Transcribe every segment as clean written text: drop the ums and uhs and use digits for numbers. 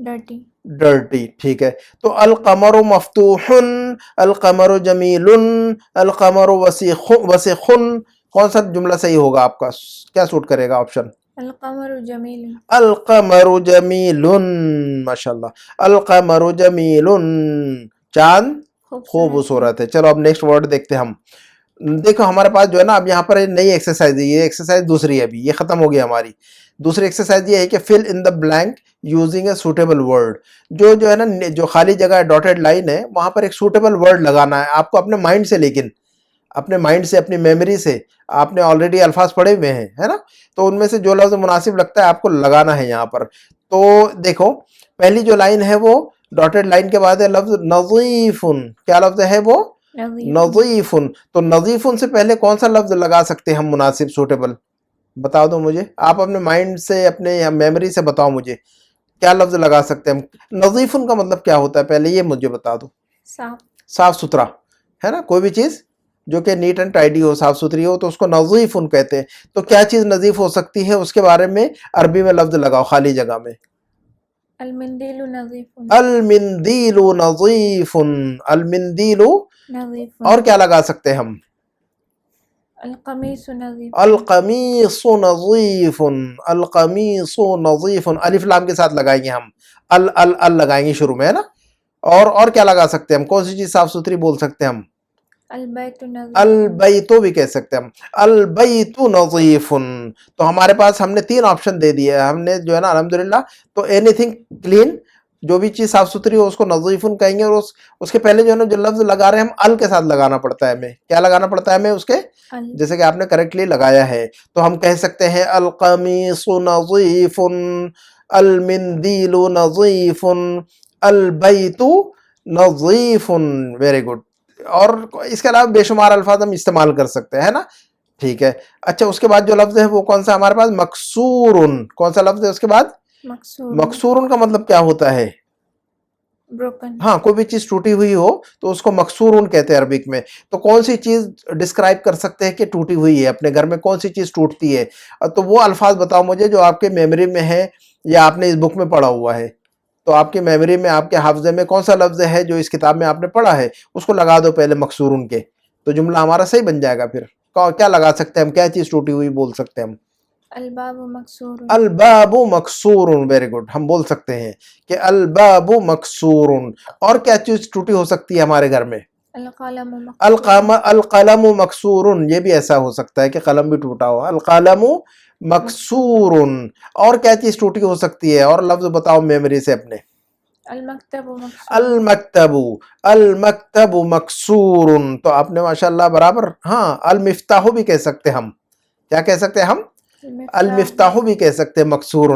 dirty, dirty. ٹھیک ہے, تو القمر مفتوحن, القمر جمیلن, القمر وسیخن, کون سا جملہ صحیح ہوگا آپ کا, کیا سوٹ کرے گا آپشن؟ القمر جمیل, القمر جمیلن, ماشاءاللہ, القمر جمیلن, چاند خوبصورت ہے. چلو اب نیکسٹ ورڈ دیکھتے ہیں ہم. دیکھو ہمارے پاس جو ہے نا اب یہاں پر نئی ایکسرسائز ہے, یہ ایکسرسائز دوسری ہے, ابھی یہ ختم ہو گئی ہماری. دوسری ایکسرسائز یہ ہے کہ fill in the blank using a suitable word. جو ہے نا جو خالی جگہ ہے, ڈاٹڈ لائن ہے, وہاں پر ایک سوٹیبل ورڈ لگانا ہے آپ کو اپنے مائنڈ سے, لیکن اپنے مائنڈ سے, اپنی میموری سے. آپ نے آلریڈی الفاظ پڑھے ہوئے ہیں, ہے نا, تو ان میں سے جو لفظ مناسب لگتا ہے آپ کو لگانا ہے یہاں پر. تو دیکھو پہلی جو لائن ہے وہ ڈاٹڈ لائن کے بعد ہے لفظ نظیفن. کیا لفظ ہے وہ؟ نظیف, نظیفن. تو نظیفن سے پہلے کون سا لفظ لگا سکتے ہیں ہم مناسب, سوٹیبل؟ بتا دو مجھے, آپ اپنے مائنڈ سے, اپنے میموری سے بتاؤ مجھے کیا لفظ لگا سکتے ہیں ہم. نظیفن کا مطلب کیا ہوتا ہے پہلے یہ مجھے بتا دو. صاف, صاف ستھرا, ہے نا, کوئی بھی چیز جو کہ نیٹ اینڈ ٹائڈی ہو, صاف ستھری ہو, تو اس کو نظیفن کہتے ہیں. تو کیا چیز نظیف ہو سکتی ہے, اس کے بارے میں عربی میں لفظ لگاؤ خالی جگہ میں. المندیل نظیف, المندیل نظیف, المندیل. نظیف, اور کیا لگا سکتے ہیں ہم؟ القمیص نظیف, القمیص نظیف, القمیص نظیف. الف لام کے ساتھ لگائیں گے ہم, ال لگائیں گے شروع میں, ہے نا. اور کیا لگا سکتے ہیں ہم, کون سی چیز صاف ستھری بول سکتے ہیں ہم؟ البیت نظیف, البیتو بھی کہہ سکتے ہیں ہم, البیت نظیف. تو ہمارے پاس ہم نے 3 آپشن دے دیے ہم نے جو ہے نا الحمدللہ. تو اینی تھنگ کلین, جو بھی چیز صاف ستھری ہو اس کو نظیفن کہیں گے. اور اس کے پہلے جو ہے نا جو لفظ لگا رہے ہیں ہم ال کے ساتھ لگانا پڑتا ہے ہمیں. کیا لگانا پڑتا ہے ہمیں اس کے؟ جیسے کہ آپ نے کریکٹلی لگایا ہے. تو ہم کہہ سکتے ہیں القمیص نظیف, المندیل نظیف, البیت نظیف. Very good. اور اس کے علاوہ بے شمار الفاظ ہم استعمال کر سکتے ہیں نا. ٹھیک ہے. اچھا اس کے بعد جو لفظ ہے وہ کون سا ہمارے پاس؟ مکسورن. کون سا لفظ ہے اس کے بعد؟ مکسور, مکسورن کا مطلب کیا ہوتا ہے؟ broken, ہاں, کوئی بھی چیز ٹوٹی ہوئی ہو تو اس کو مکسورن کہتے ہیں عربک میں. تو کون سی چیز ڈسکرائب کر سکتے ہیں کہ ٹوٹی ہوئی ہے, اپنے گھر میں کون سی چیز ٹوٹتی ہے؟ تو وہ الفاظ بتاؤ مجھے جو آپ کے میموری میں ہے یا آپ نے اس بک میں پڑھا ہوا ہے. تو آپ کی میموری میں, آپ کے حافظے میں کون سا لفظ ہے جو اس کتاب میں آپ نے پڑھا ہے, اس کو لگا دو پہلے مکسورن کے, تو جملہ ہمارا صحیح بن جائے گا. پھر کیا لگا سکتے ہیں ہم, کیا چیز ٹوٹی ہوئی بول سکتے ہیں ہم؟ الباب مکسور, الباب مکسور. Very good. ہم بول سکتے ہیں کہ الباب مکسور. اور کیا چیز ٹوٹی ہو سکتی ہے ہمارے گھر میں؟ القلم مکسور, القلم مکسور. یہ بھی ایسا ہو سکتا ہے کہ قلم بھی ٹوٹا ہو. القلم مکسور. اور کیا چیز ٹوٹی ہو سکتی ہے, اور لفظ بتاؤ میموری سے اپنے. المکتب مکسور, المکتب, المکتب مکسور. تو آپ نے ماشاءاللہ برابر. ہاں, المفتاح بھی کہہ سکتے ہم. کیا کہہ سکتے ہم؟ المفتاح بھی کہہ سکتے ہیں مکسور,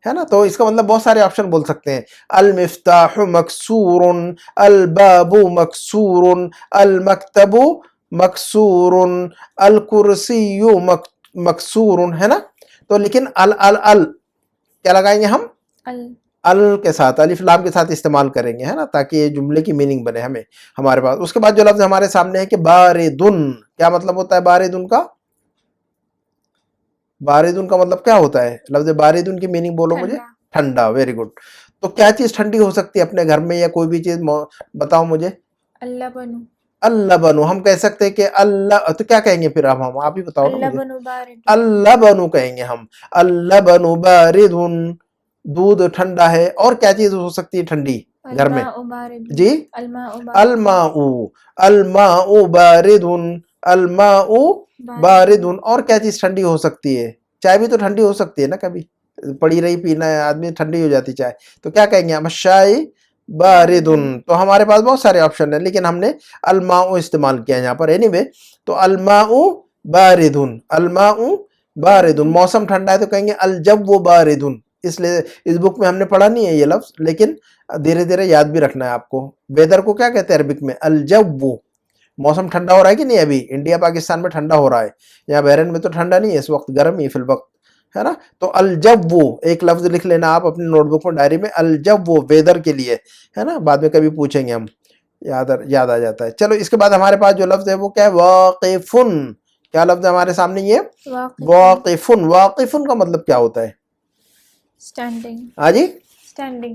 ہے نا. تو اس کا مطلب بہت سارے آپشن بول سکتے ہیں. المفتاح مکسور, الباب مکسور, المکتب مکسور, الکرسی مکسور, ہے نا. تو لیکن ال کیا لگائیں گے ہم؟ ال کے ساتھ, الف لام کے ساتھ استعمال کریں گے, ہے نا, تاکہ یہ جملے کی میننگ بنے ہمیں ہمارے پاس. اس کے بعد جو لفظ ہمارے سامنے ہے کہ باردن. کیا مطلب ہوتا ہے باردن کا؟ باردن کا مطلب کیا ہوتا ہے؟ لفظ باردن کی میننگ بولو مجھے. ٹھنڈا. Very good. تو کیا چیز ٹھنڈی ہو سکتی ہے اپنے گھر میں, یا کوئی بھی چیز بتاؤ مجھے. اللبن, اللبن. ہم کہہ سکتے ہیں کہ اللہ, تو کیا کہیں گے پھر ہم آپ ہی بتاؤ نا مجھے. اللبن بارد, اللبن کہیں گے ہم. اللبن باردن, دودھ ٹھنڈا ہے. اور کیا چیز ہو سکتی ہے ٹھنڈی گھر میں؟ الماء بارد, جی, الماء بارد, الماء, الماء باردن, الماء باردن. اور کیا چیز ٹھنڈی ہو سکتی ہے؟ چائے بھی تو ٹھنڈی ہو سکتی ہے نا, کبھی پڑی رہی پینا ہے آدمی, ٹھنڈی ہو جاتی چائے. تو کیا کہیں گے ہم؟ الشائی باردن. تو ہمارے پاس بہت سارے آپشن ہیں, لیکن ہم نے الماء استعمال کیا یہاں پر. اینی وے, تو الماء باردن, الماء باردن. موسم ٹھنڈا ہے تو کہیں گے الجو باردن. اس لیے اس بک میں ہم نے پڑھا نہیں ہے یہ لفظ, لیکن دھیرے دھیرے یاد بھی رکھنا ہے آپ کو. ویدر کو کیا کہتے ہیں عربک میں؟ الجو. موسم ٹھنڈا ہو رہا ہے کہ نہیں؟ ابھی انڈیا پاکستان میں ٹھنڈا ہو رہا ہے, یہاں بحرین میں تو ٹھنڈا نہیں ہے اس وقت, گرم ہی فی الوقت, ہے نا. تو الجو ایک لفظ لکھ لینا آپ اپنی نوٹ بک میں, ڈائری میں. الجو ویدر کے لیے, ہے نا, بعد میں کبھی پوچھیں گے ہم, یاد آ جاتا ہے. چلو اس کے بعد ہمارے پاس جو لفظ ہے وہ کیا ہے؟ واقفن. کیا لفظ ہے ہمارے سامنے یہ؟ واقفن. واقفن کا مطلب کیا ہوتا ہے؟ standing, ہاں جی, standing,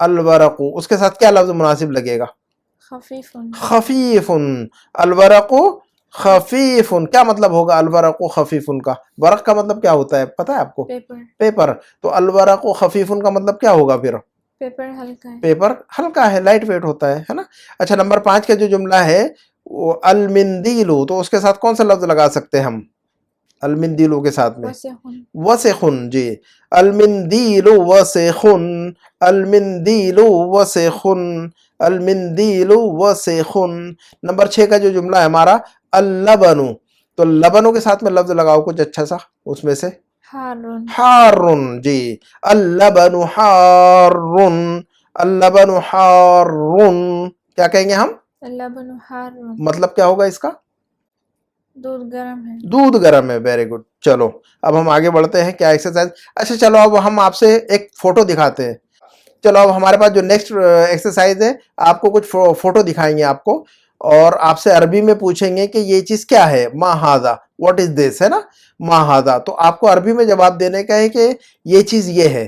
الورق اس کے ساتھ کیا لفظ مناسب لگے گا؟ خفيف خفیف. الورق خفیف کیا مطلب ہوگا الورق خفیف کا؟ ورق کا مطلب کیا ہوتا ہے پتہ ہے آپ کو؟ paper paper. تو الورق خفیف کا مطلب کیا ہوگا پھر؟ paper ہلکا ہے پیپر ہلکا ہے، لائٹ ویٹ ہوتا ہے نا. اچھا نمبر 5 کا جو جملہ ہے وہ المندیلو، تو اس کے ساتھ کون سا لفظ لگا سکتے ہیں ہم المندیلو کے ساتھ میں؟ وسخن وسخن. جی المندیل وسخن، المندیل وسخن، المندیل وسخن. نمبر 6 کا جو جملہ ہے ہمارا اللبن، تو لبنوں کے ساتھ میں لفظ لگاؤ کچھ اچھا سا اس میں سے. حارن حارن. جی اللبن حارن، اللبن حارن. کیا کہیں گے ہم؟ اللبن حارن مطلب کیا ہوگا اس کا؟ دودھ گرم ہے دودھ گرم ہے. Very good. چلو اب ہم آگے بڑھتے ہیں. کیا ایکسرسائز؟ اچھا چلو اب ہم آپ سے ایک فوٹو دکھاتے ہیں. چلو اب ہمارے پاس جو نیکسٹ ایکسرسائز ہے آپ کو کچھ فوٹو دکھائیں گے آپ کو، اور آپ سے عربی میں پوچھیں گے کہ یہ چیز کیا ہے، ما ہاذا، واٹ از دس، ہے نا، ما ہاذا. تو آپ کو عربی میں جواب دینے کا ہے کہ یہ چیز یہ ہے.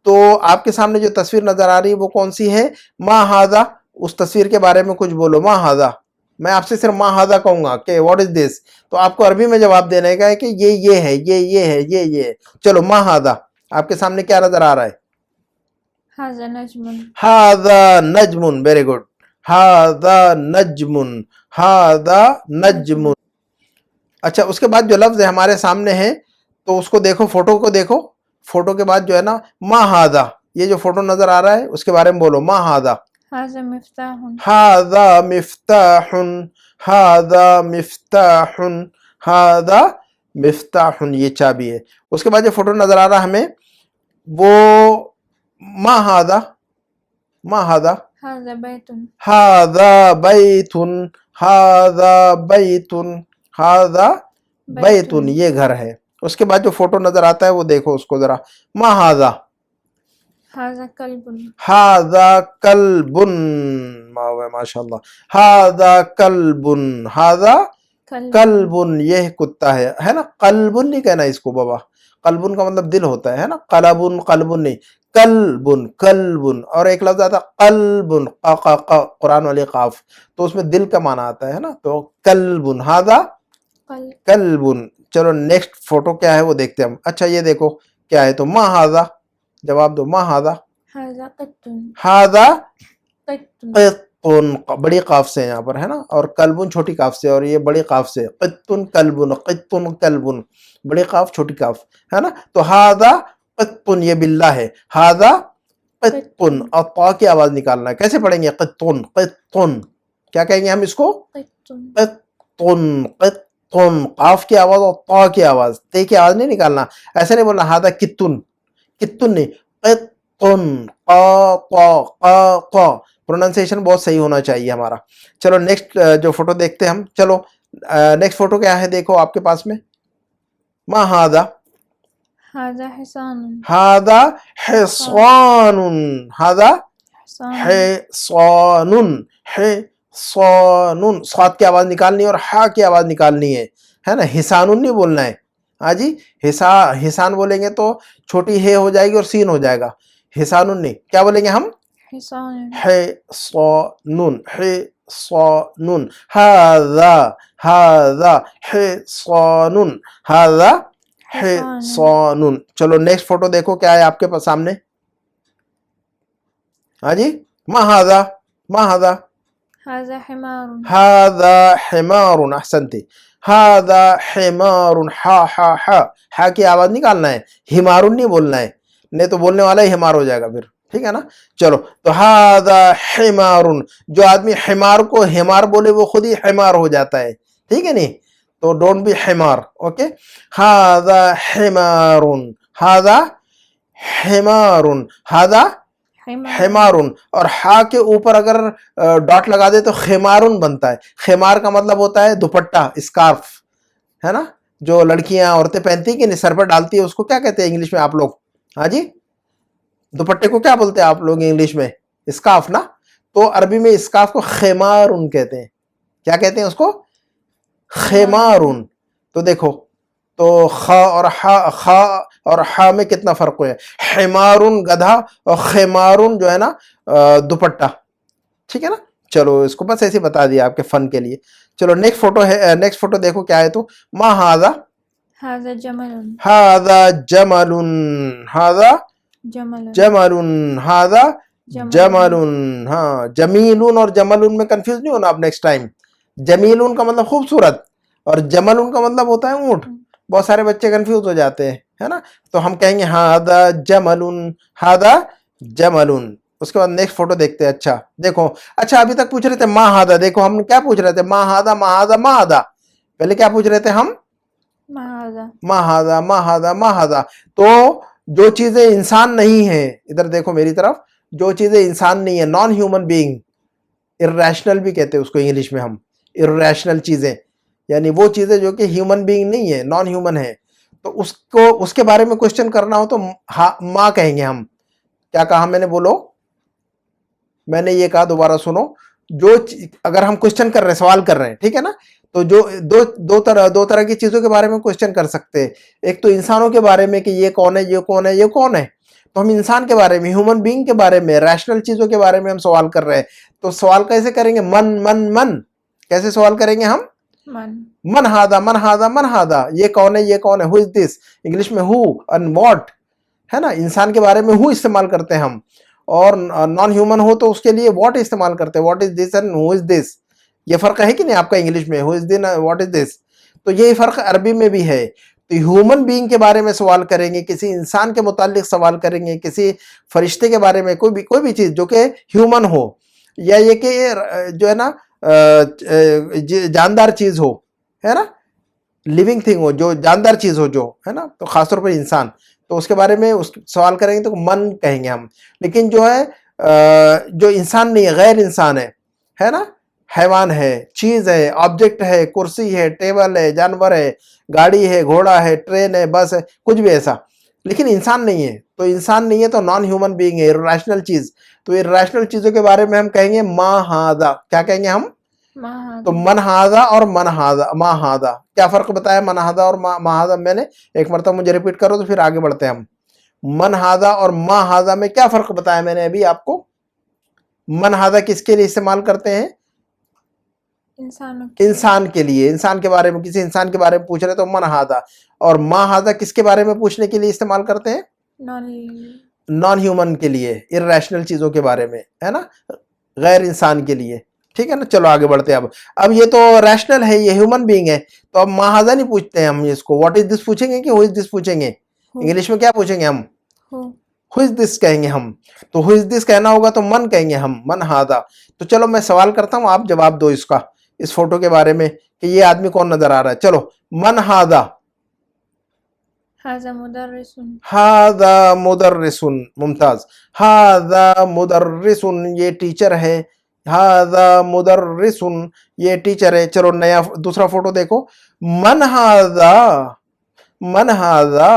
تو آپ کے سامنے جو تصویر نظر آ رہی ہے وہ کون سی ہے؟ ما ہاذا. اس تصویر کے بارے میں کچھ بولو. ما ہاذا. میں آپ سے صرف ما ہاذا کہوں گا کہ واٹ از دس، تو آپ کو عربی میں جواب دینے کا ہے کہ یہ ہے، یہ ہے، یہ ہے. چلو ما ہاذا. آپ کے سامنے کیا نظر آ رہا ہے؟ هذا نجم ہاذا نجم. Very good. ہاذا نجم، ہاذا نجم. اچھا اس کے بعد جو لفظ ہے ہمارے سامنے ہے تو اس کو دیکھو، فوٹو کو دیکھو. فوٹو کے بعد جو ہے نا ما ہاذا، یہ جو فوٹو نظر آ رہا ہے اس کے بارے میں بولو. ما ہاذا. هذا مفتاح ہاذا مفتاح، ہاذا مفتاح، ہاذا مفتاح. یہ چابی ہے. اس کے بعد جو فوٹو نظر آ رہا ہمیں وہ ما ہاذا، ما ہاذا. هذا بيت ہاذا بیت، ہاذا بیت، ہاذا بیت. یہ گھر ہے. اس کے بعد جو فوٹو نظر آتا ہے وہ دیکھو اس کو ذرا. ما ہاذا. هذا كلب ہاذا کلب. ماشاء اللہ. ہاذا کلب، ہاذا كلب کلب. یہ کتا ہے نا. قلب نہیں کہنا اس کو بابا. قلب کا مطلب دل ہوتا ہے نا. قلب قلب نہیں. Club club. اور ایک لفظ آتا ہے قلب، قرآن والی قاف، تو اس میں دل کا معنی آتا ہے نا. تو کلب، ہاذا قلب کلب. چلو نیکسٹ فوٹو کیا ہے وہ دیکھتے ہیں ہم. اچھا یہ دیکھو کیا ہے. تو ما ہاذا. جواب دو. ما ہاذا. هذا قط ہاذا قط قط، بڑی قاف سے یہاں پر ہے نا، اور کلبن چھوٹی قاف سے، اور یہ بڑی قاف سے. قط کلبن، قط کلبن، بڑی قاف چھوٹی قاف ہے نا. تو ہاذا قط، یہ باللہ ہے. ہاذا قط. اور طا کی آواز نکالنا ہے. کیسے پڑھیں گے؟ قطن قطن. کیا کہیں گے ہم اس کو؟ قط قطن قطن. قاف کی آواز اور طا کی آواز، تے کی آواز نہیں نکالنا. ایسے نہیں بولنا ہاذا کتن، کتن نہیں، قطن. قا قا قا قا. پروننسیشن بہت صحیح ہونا چاہیے ہمارا. چلو نیکسٹ جو فوٹو دیکھتے ہیں ہم. چلو نیکسٹ فوٹو کیا ہے دیکھو آپ کے پاس میں. ما ہاذا. هذا حصان ہاذا حصان، ہاذا حصان حصان، حصان. صاد کی آواز نکالنی اور ہا کی آواز نکالنی ہے نا. حسان نہیں بولنا ہے. ہاں جی حسان بولیں گے تو چھوٹی ہے ہو جائے گی اور سین ہو جائے گا. حسان نہیں. کیا بولیں گے ہم؟ حصان حصان، حصان. هذا هذا حصان، هذا حصان. چلو نیکسٹ فوٹو دیکھو کیا ہے آپ کے پاس سامنے. ہاں جی ما هذا. ما هذا. هذا حمار هذا حمار. احسنتی. هذا حمار. ہا کی آواز نکالنا ہے. حمار نہیں بولنا ہے، نہیں تو بولنے والا ہی حمار ہو جائے گا پھر. ٹھیک ہے نا. چلو تو هذا حمار. جو آدمی حمار کو حمار بولے وہ خود ہی حمار ہو جاتا ہے. ٹھیک ہے نہیں، تو ڈونٹ بی حمار. اوکے. هذا حمار، هذا حمار، هذا حمار حمارن. اور ہا کے اوپر اگر ڈاٹ لگا دے تو خمارن بنتا ہے. خمار کا مطلب ہوتا ہے دوپٹہ، اسکارف ہے نا، جو لڑکیاں عورتیں پہنتی ہیں کہ سر پر ڈالتی ہے. اس کو کیا کہتے ہیں انگلش میں آپ لوگ؟ ہاں جی دوپٹے کو کیا بولتے ہیں آپ لوگ انگلش میں؟ اسکارف نا. تو عربی میں اسکارف کو خمارن کہتے ہیں. کیا کہتے ہیں اس کو؟ خمارن. تو دیکھو تو خا اور اور ہا میں کتنا فرق ہے. حمارن گدھا اور خیمارن جو ہے نا دوپٹہ. ٹھیک ہے نا. چلو اس کو بس ایسے بتا دیا آپ کے فن کے لیے. چلو نیکسٹ فوٹو ہے, نیکسٹ فوٹو دیکھو کیا ہے. تو ما ہاذا هذا جمل. ہاذا جمل ہاذا جمل. جمل ہاذا جمل. ہاں جمیلون اور جملون میں کنفیوز نہیں ہونا آپ نیکسٹ ٹائم. جمیلون کا مطلب خوبصورت اور جملون کا مطلب ہوتا ہے اونٹ. بہت سارے بچے کنفیوز ہو جاتے ہیں ہے نا. تو ہم کہیں گے ہاذا جملون ہاذا جملون. اس کے بعد نیکسٹ فوٹو دیکھتے ہیں. اچھا دیکھو, اچھا ابھی تک پوچھ رہے تھے ما ہاذا. دیکھو ہم کیا پوچھ رہے تھے, ما ہاذا ما ہاذا ما ہاذا. پہلے کیا پوچھ رہے تھے ہم, ما هذا. ما ہاذا ما ہاذا ما ہاذا. تو جو چیزیں انسان نہیں ہیں, ادھر دیکھو میری طرف, جو چیزیں انسان نہیں ہے, نان ہیومن بینگ, irrational بھی کہتے ہیں اس کو انگلش میں ہم, irrational چیزیں, یعنی وہ چیزیں جو کہ ہیومن بینگ نہیں ہے, نان ہیومن ہے. تو اس کو اس کے بارے میں کوشچن کرنا ہو تو ماں کہیں گے ہم. کیا کہا میں نے, بولو, میں نے یہ کہا, دوبارہ سنو. جو اگر ہم کوشچن کر رہے ہیں, سوال کر رہے ہیں, ٹھیک ہے نا, تو جو دو طرح کی چیزوں کے بارے میں کوشچن کر سکتے ہیں. ایک تو انسانوں کے بارے میں کہ یہ کون ہے, یہ کون ہے, یہ کون ہے. تو ہم انسان کے بارے میں, ہیومن بینگ کے بارے میں, ریشنل چیزوں کے بارے میں ہم سوال کر رہے ہیں. تو سوال کیسے کریں گے, من من من. کیسے سوال کریں گے ہم, من. من ہاذا من ہاذا من ہاذا. یہ کون ہے, یہ کون ہے, ہو از دس. انگلش میں ہو اینڈ واٹ ہے نا. انسان کے بارے میں ہو استعمال کرتے ہیں ہم, اور نان ہیومن ہو تو اس کے لیے واٹ استعمال کرتے ہیں, واٹ از دس اینڈ ہو از دس. یہ فرق ہے کہ نہیں آپ کا انگلش میں, ہو از دس واٹ از دس. تو یہی فرق عربی میں بھی ہے. تو ہیومن بینگ کے بارے میں سوال کریں گے, کسی انسان کے متعلق سوال کریں گے, کسی فرشتے کے بارے میں, کوئی بھی چیز جو کہ ہیومن ہو, یا یہ کہ جو ہے نا جاندار چیز ہو, ہے نا, لیونگ تھنگ ہو, جو جاندار چیز ہو, جو ہے نا, تو خاص طور پر انسان. تو اس کے بارے میں سوال کریں گے تو من کہیں گے ہم. لیکن جو ہے جو انسان نہیں ہے, غیر انسان ہے نا, حیوان ہے, چیز ہے, آبجیکٹ ہے, کرسی ہے, ٹیبل ہے, جانور ہے, گاڑی ہے, گھوڑا ہے, ٹرین ہے, بس ہے, کچھ بھی ایسا, لیکن انسان نہیں ہے. تو انسان نہیں ہے تو نان ہیومن بینگ ہے, irrational چیز. تو irrational چیزوں کے بارے میں ہم کہیں گے ما ہاذا. کیا کہیں گے ہم, ما هذا. تو من ہاذا اور من ہاذا, ما ہاذا. کیا فرق بتایا من ہاذا اور ما ہاذا میں نے, ایک مرتبہ مجھے ریپیٹ کرو تو پھر آگے بڑھتے ہیں ہم. من ہاذا اور ما ہاذا میں کیا فرق بتایا میں نے ابھی آپ کو. من ہاذا کس کے لیے استعمال کرتے ہیں, انسانوں کے. انسان کے لیے, انسان کے بارے میں, کسی انسان کے بارے میں پوچھ رہے تو من ہاذا. اور ما ہاذا کس کے بارے میں پوچھنے کے لیے استعمال کرتے ہیں, نان ہیومن کے لیے, irrational چیزوں کے بارے میں, ہے نا, غیر انسان کے لیے. ٹھیک ہے نا. چلو آگے بڑھتے ہیں. اب یہ تو ریشنل ہے, یہ ہیومن بینگ ہے, تو اب ما ہاذا نہیں پوچھتے ہیں ہم اس کو, واٹ از دس پوچھیں گے کہ ہو از دس پوچھیں گے. انگلش میں کیا پوچھیں گے ہم, ہو از دس کہیں گے ہم. تو ہو از دس کہنا ہوگا تو من کہیں گے ہم, من ہاذا. تو چلو میں سوال کرتا ہوں, آپ جواب دو اس کا, اس فوٹو کے بارے میں کہ یہ آدمی کون نظر آ رہا ہے. چلو, من ہاذا. هذا مدرس. ہاذا مدرسن. ممتاز. ہاذا مدرسن, یہ ٹیچر ہے. ہاذا مدرسن, یہ ٹیچر ہے. چلو نیا دوسرا فوٹو دیکھو. من ہاذا, من ہاذا.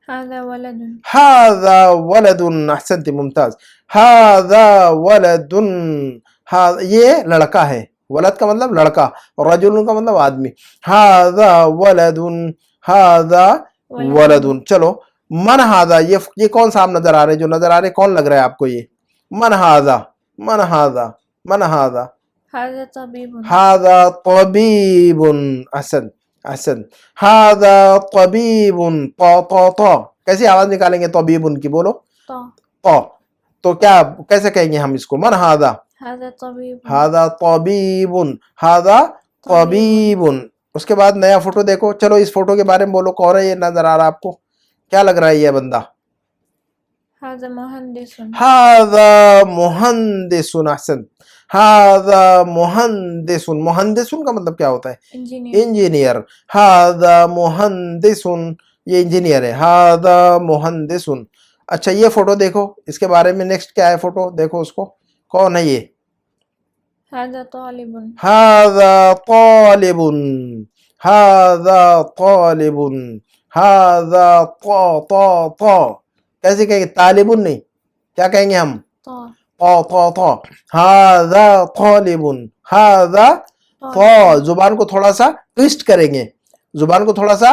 هذا ولد. ہاذا ولد. احسنت, ممتاز. ہاذا ولد. یہ لڑکا ہے. ولد کا مطلب لڑکا, اور رجل کا مطلب آدمی. ہاذا ولد. ہاذا ولد. چلو من ہاذا, یہ کون سا آپ نظر آ رہے, جو نظر آ رہے کون لگ رہا ہے آپ کو, یہ من ہاذا, من ہاذا, من ہاذا. هذا طبيب. ہاذا طبیب. احسن احسن. ہاذا طبیب. طا کیسی آواز نکالیں گے طبیب کی, بولو. طا. تو کیا کیسے کہیں گے ہم اس کو, من ہاذا. هذا طبيب. ہاذا طبیب. ہاذا طبیب. اس کے بعد نیا فوٹو دیکھو. چلو اس فوٹو کے بارے میں بولو, کون ہے یہ نظر آ رہا آپ کو, کیا لگ رہا ہے یہ بندہ. هذا مهندس. ہاذا مہندس. احسن. ہاذا مہندس. مہندس کا مطلب کیا ہوتا ہے, انجینئر. ہاذا مہندس, یہ انجینئر ہے. ہاذا مہندس. اچھا یہ فوٹو دیکھو, اس کے بارے میں نیکسٹ کیا ہے فوٹو, دیکھو اس کو, کون ہے یہ. هذا طالب. هذا طالب. هذا طالب. هذا طا. کیسے کہیں گے, طالب نہیں, کیا کہیں گے ہم, طا. هذا طالب. هذا طا. زبان کو تھوڑا سا ٹویسٹ کریں گے, زبان کو تھوڑا سا